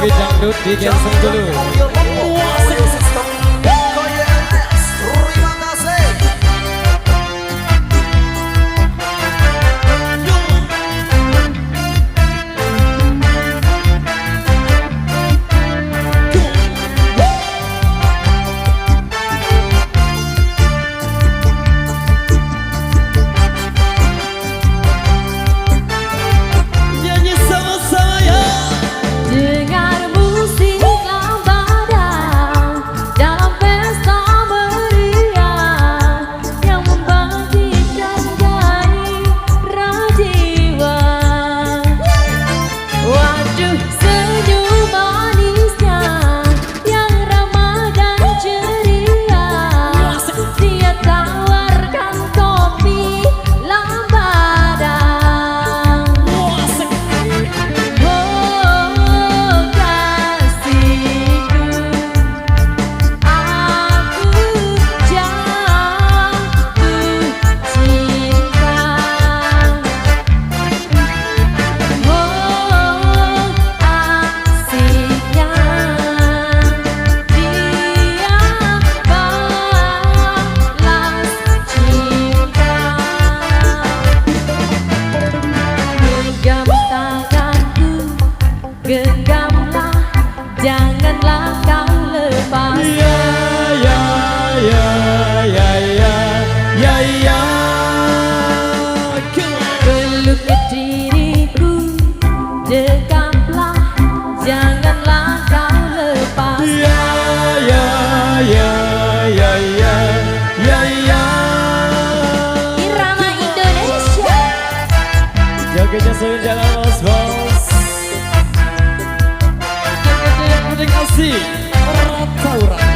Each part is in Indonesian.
Tapi dangdut di Genseng dulu. Genggamlah, janganlah kau lepas. Ya ya ya ya ya ya ya. Peluk ke diriku, dekaplah, janganlah kau lepas. Ya ya ya ya ya ya ya. Irama Indonesia. Jogetnya sejalan los bos. Kasih rata-rata.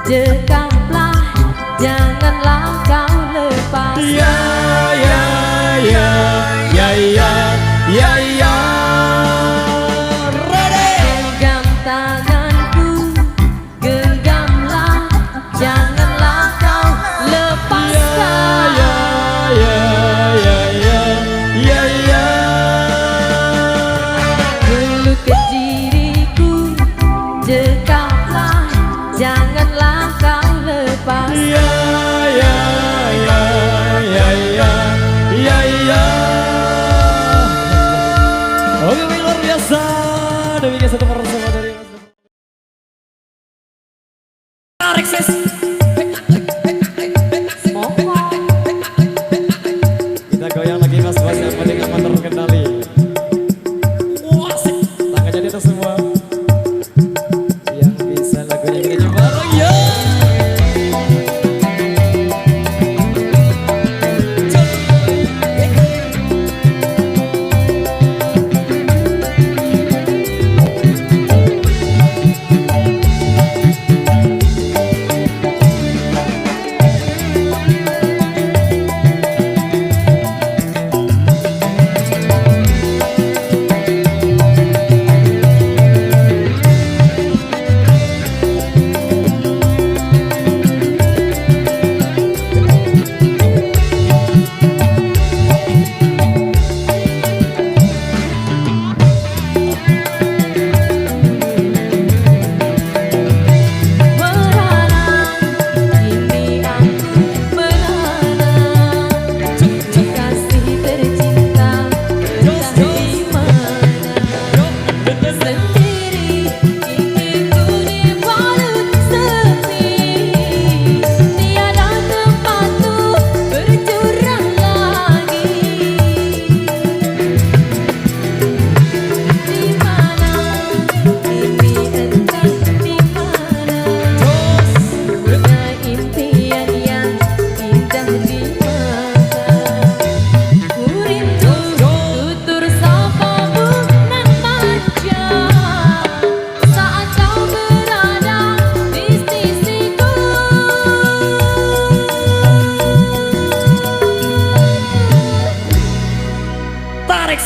Dekaplah, janganlah kau lepas. Ya ya ya ya ya ya ya. Genggam tanganku, genggamlah, janganlah kau lepaskan. Ya ya ya ya ya ya. Peluk ke diriku, dekaplah, janganlah kau lepas. Ya ya ya ya ya ya ya. Oke, luar biasa. Demikian satu persama dari Tarik ses. Kita goyang lagi mas bos, yang penting aman terkendali. Wah, asik. Tangannya di atas semua. Yang bisa lagunya kita coba bareng ya.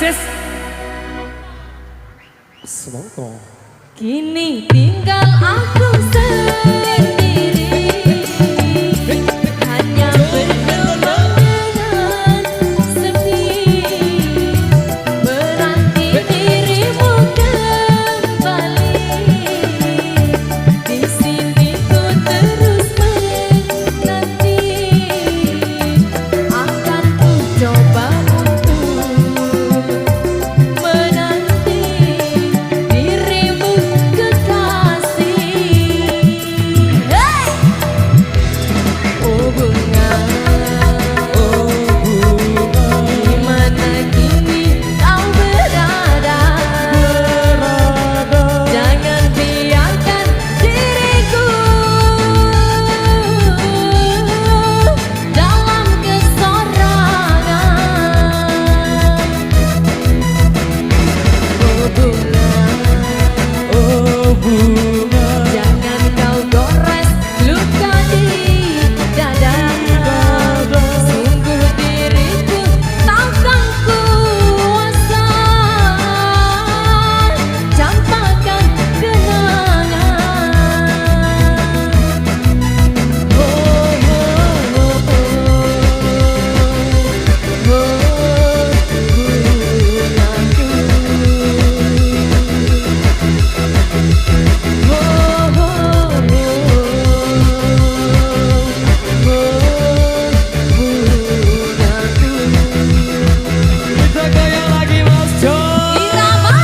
Alexis. Semongko. Kini tinggal aku sendiri, hanya berkemenangan sepi. Menanti dirimu kembali, di sini ku terus menanti. Akan ku coba untuk menanti dirimu kekasih. Hey! Oh bunga, di mana kini kau berada? Jangan biarkan diriku dalam kesorangan. Oh bunga, jangan kau gores luka di dada. Sungguh diriku takkan kuasa campakkan kenangan. Kita goyang lagi Mas John. Irama.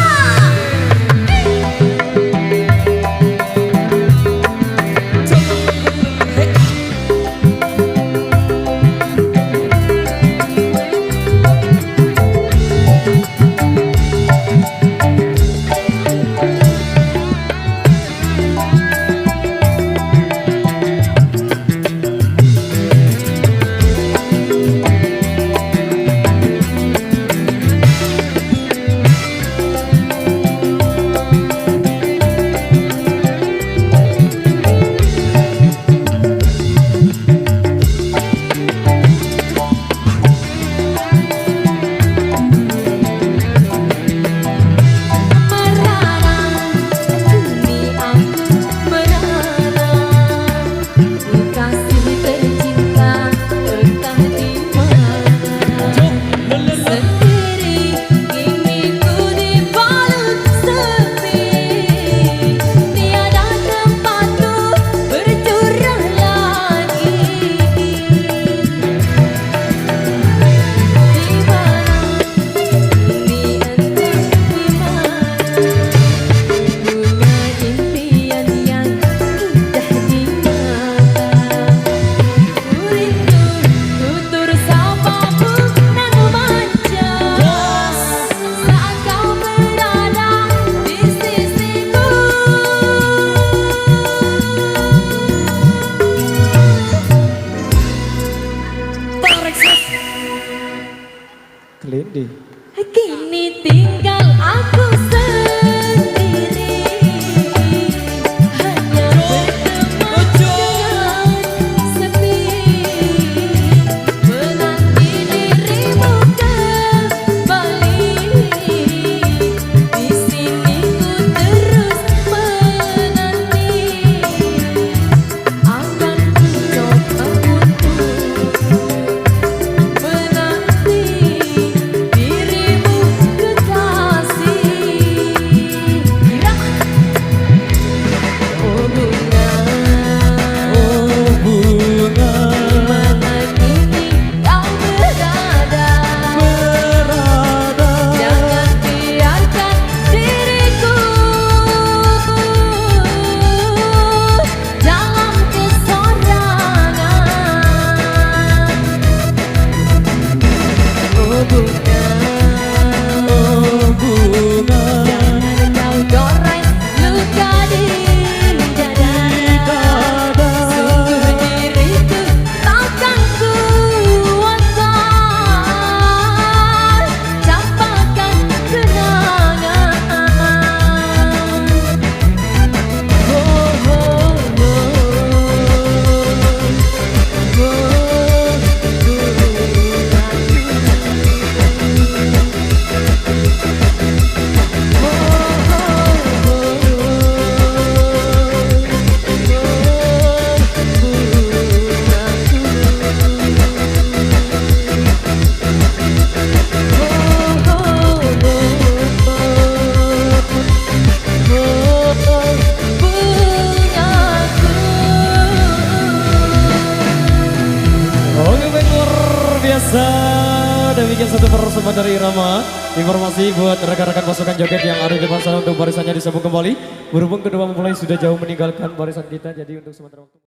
Kelindi. Kini tinggal aku sendiri, hanya berteman sepi. Menanti dirimu kembali, di sini ku terus menanti. Akan ku coba untuk menanti dirimu kekasih. biasa. Demikian satu persembahan dari Irama. Informasi buat rekan-rekan pasukan joget yang ada di depan sana untuk barisannya disambung kembali. Berhubung kedua mempelai sudah jauh meninggalkan barisan kita, jadi untuk sementara waktu